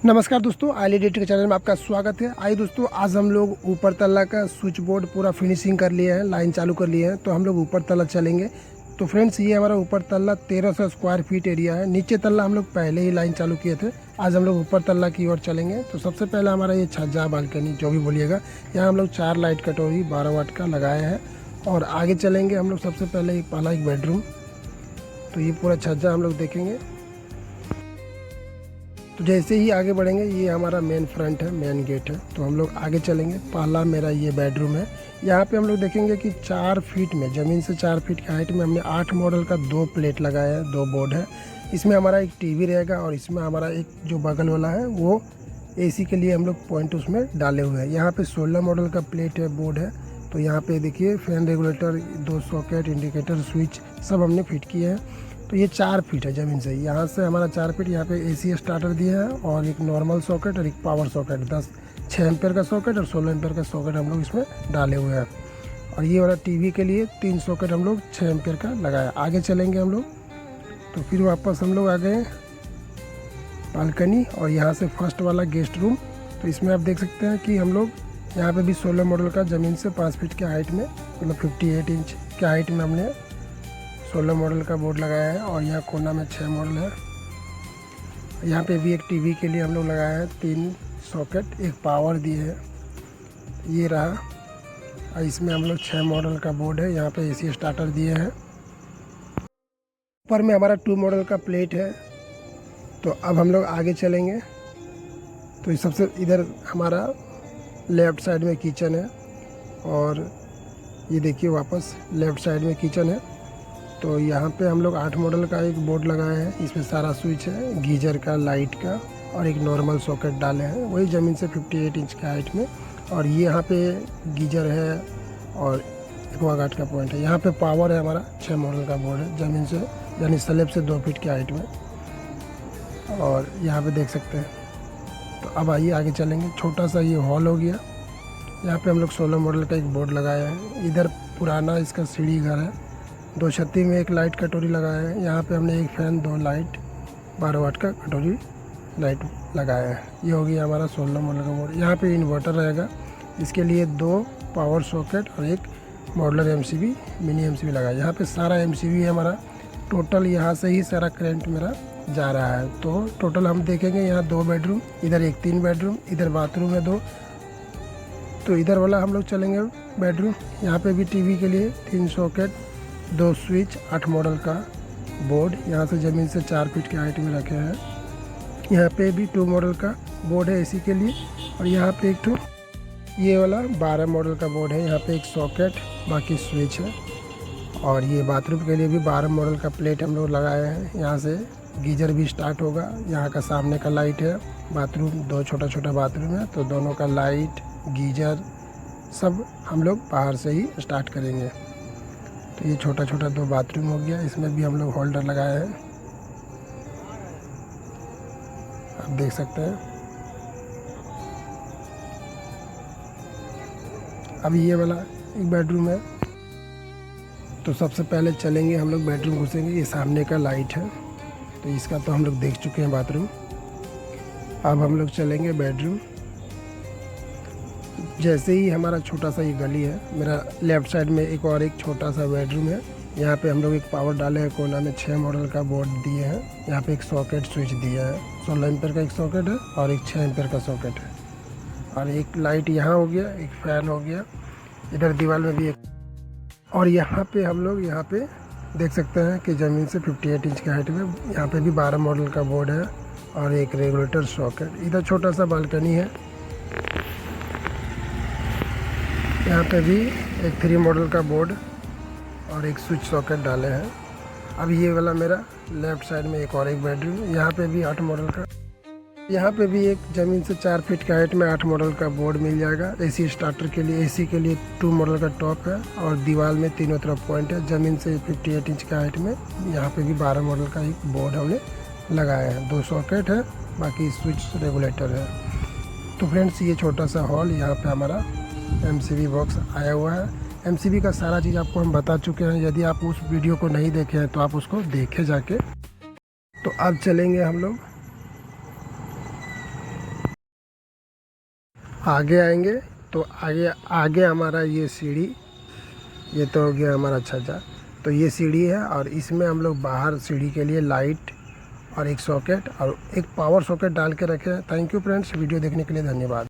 नमस्कार दोस्तों, आईली डेट के चैनल में आपका स्वागत है। आइए दोस्तों, आज हम लोग ऊपर तल्ला का स्विच बोर्ड पूरा फिनिशिंग कर लिए हैं, लाइन चालू कर लिए हैं, तो हम लोग ऊपर तल्ला चलेंगे। तो फ्रेंड्स, ये हमारा ऊपर तल्ला 1300 स्क्वायर फीट एरिया है। नीचे तल्ला हम लोग पहले ही लाइन चालू किए थे। आज हम लोग ऊपर तल्ला की ओर चलेंगे। तो सबसे पहले हमारा ये छज्जा बालकनी जो भी बोलिएगा, यहाँ हम लोग 4 लाइट कटोरी 12 वाट का लगाए हैं। और आगे चलेंगे हम लोग, सबसे पहले पहला एक बेडरूम। तो ये पूरा छज्जा हम लोग देखेंगे। तो जैसे ही आगे बढ़ेंगे, ये हमारा मेन फ्रंट है, मेन गेट है। तो हम लोग आगे चलेंगे। पहला मेरा ये बेडरूम है। यहाँ पे हम लोग देखेंगे कि 4 फीट में, ज़मीन से 4 फीट की हाइट में हमने 8 मॉडल का 2 प्लेट लगाया है, 2 बोर्ड है। इसमें हमारा एक टीवी रहेगा और इसमें हमारा एक जो बगल वाला है वो एसी के लिए हम लोग पॉइंट उसमें डाले हुए हैं। यहाँ पे 16 मॉडल का प्लेट है, बोर्ड है। तो यहाँ पे देखिए fan regulator, 2 socket, indicator, switch सब हमने फिट किए हैं। तो ये 4 फीट है ज़मीन से। यहाँ से हमारा 4 फीट। यहाँ पे एसी स्टार्टर दिया है और एक नॉर्मल सॉकेट और एक पावर सॉकेट, 6 एम्पेयर का सॉकेट और 16 एम्पेयर का सॉकेट हम लोग इसमें डाले हुए हैं। और ये वाला टीवी के लिए 3 सॉकेट हम लोग 6 एम्पेयर का लगाया। आगे चलेंगे हम लोग, तो फिर वापस हम लोग आ गए बालकनी और यहाँ से फर्स्ट वाला गेस्ट रूम। तो इसमें आप देख सकते हैं कि हम लोग यहाँ पे भी 16 मॉडल का ज़मीन से 5 फीट के हाइट में, मतलब 58 इंच के हाइट में हमने 16 मॉडल का बोर्ड लगाया है। और यहाँ कोना में 6 मॉडल है। यहाँ पे भी एक टीवी के लिए हम लोग लगाया है, 3 सॉकेट, एक पावर दिए है, ये रहा। और इसमें हम लोग 6 मॉडल का बोर्ड है। यहाँ पे एसी स्टार्टर दिए हैं। ऊपर में हमारा 2 मॉडल का प्लेट है। तो अब हम लोग आगे चलेंगे। तो इस सबसे इधर हमारा लेफ़्ट साइड में किचन है और ये देखिए वापस लेफ़्ट साइड में किचन है। तो यहाँ पे हम लोग 8 मॉडल का एक बोर्ड लगाए हैं। इसमें सारा स्विच है, गीजर का, लाइट का और एक नॉर्मल सॉकेट डाले हैं, वही ज़मीन से 58 इंच के हाइट में। और ये यहाँ पे गीजर है और एक्वागार्ड का पॉइंट है। यहाँ पे पावर है, हमारा 6 मॉडल का बोर्ड है, ज़मीन से यानी स्लैब से 2 फीट की हाइट में। और यहाँ पे देख सकते हैं। तो अब आइए आगे चलेंगे। छोटा सा ये हॉल हो गया। यहाँ पे हम लोग 16 मॉडल का एक बोर्ड लगाया है। इधर पुराना इसका सीढ़ी घर है। 2 छत्ती में एक लाइट कटोरी लगाया है। यहाँ पे हमने एक फ़ैन, 2 लाइट, 12 वाट का कटोरी लाइट लगाया है। ये हो गया हमारा 16 मॉडल का बोर्ड। यहाँ पे इन्वर्टर रहेगा। इसके लिए 2 पावर सॉकेट और एक मॉडलर एमसीबी, मिनी एमसीबी लगाया। यहाँ पे सारा एमसीबी है हमारा। टोटल यहाँ से ही सारा करंट मेरा जा रहा है। तो टोटल हम देखेंगे, यहाँ 2 बेडरूम, इधर एक 3 बेडरूम, इधर बाथरूम है 2। तो इधर वाला हम लोग चलेंगे बेडरूम। यहाँ पे भी टीवी के लिए 3 सॉकेट, 2 स्विच, 8 मॉडल का बोर्ड। यहाँ से ज़मीन से 4 फीट की हाइट में रखे हैं। यहाँ पे भी 2 मॉडल का बोर्ड है एसी के लिए। और यहाँ पे एक तो ये वाला 12 मॉडल का बोर्ड है। यहाँ पे एक सॉकेट, बाकी स्विच है। और ये बाथरूम के लिए भी 12 मॉडल का प्लेट हम लोग लगाए हैं। यहाँ से गीजर भी स्टार्ट होगा। यहाँ का सामने का लाइट है। बाथरूम 2 छोटा छोटा बाथरूम है, तो दोनों का लाइट, गीजर सब हम लोग बाहर से ही स्टार्ट करेंगे। तो ये छोटा छोटा 2 बाथरूम हो गया। इसमें भी हम लोग होल्डर लगाए हैं, आप देख सकते हैं। अब ये वाला एक बेडरूम है। तो सबसे पहले चलेंगे हम लोग बेडरूम, घुसेंगे। ये सामने का लाइट है, तो इसका तो हम लोग देख चुके हैं बाथरूम। अब हम लोग चलेंगे बेडरूम। जैसे ही हमारा छोटा सा ये गली है, मेरा लेफ़्ट साइड में एक और एक छोटा सा बेडरूम है। यहाँ पे हम लोग एक पावर डाले हैं। कोना में 6 मॉडल का बोर्ड दिए हैं। यहाँ पे एक सॉकेट स्विच दिया है। 16 एम्पेयर का एक सॉकेट है और एक 6 एम्पेयर का सॉकेट है। और एक लाइट यहाँ हो गया, एक फ़ैन हो गया। इधर दीवार में भी एक। और यहाँ पे हम लोग यहाँ पे देख सकते हैं कि ज़मीन से 58 इंच की हाइट में यहाँ पे भी 12 मॉडल का बोर्ड है और एक रेगुलेटर सॉकेट। इधर छोटा सा बालकनी है। यहाँ पे भी एक 3 मॉडल का बोर्ड और एक स्विच सॉकेट डाले हैं। अब ये वाला मेरा लेफ़्ट साइड में एक और एक बेडरूम। यहाँ पे भी 8 मॉडल का। यहाँ पे भी एक ज़मीन से 4 फीट की हाइट में 8 मॉडल का बोर्ड मिल जाएगा। एसी स्टार्टर के लिए, एसी के लिए 2 मॉडल का टॉप है। और दीवार में तीनों तरफ पॉइंट है। ज़मीन से 58 इंच की हाइट में यहाँ पे भी 12 मॉडल का एक बोर्ड हमने लगाया है। 2 सॉकेट है, बाकी स्विच रेगुलेटर है। तो फ्रेंड्स, ये छोटा सा हॉल, यहाँ पे हमारा एमसीबी बॉक्स आया हुआ है। एमसीबी का सारा चीज़ आपको हम बता चुके हैं। यदि आप उस वीडियो को नहीं देखे हैं तो आप उसको देखें जाके। तो अब चलेंगे हम लोग आगे आएंगे तो आगे हमारा ये सीढ़ी, ये तो हो गया हमारा छज्जा। तो ये सीढ़ी है और इसमें हम लोग बाहर सीढ़ी के लिए लाइट और एक सॉकेट और एक पावर सॉकेट डाल के रखे हैं। थैंक यू फ्रेंड्स, वीडियो देखने के लिए धन्यवाद।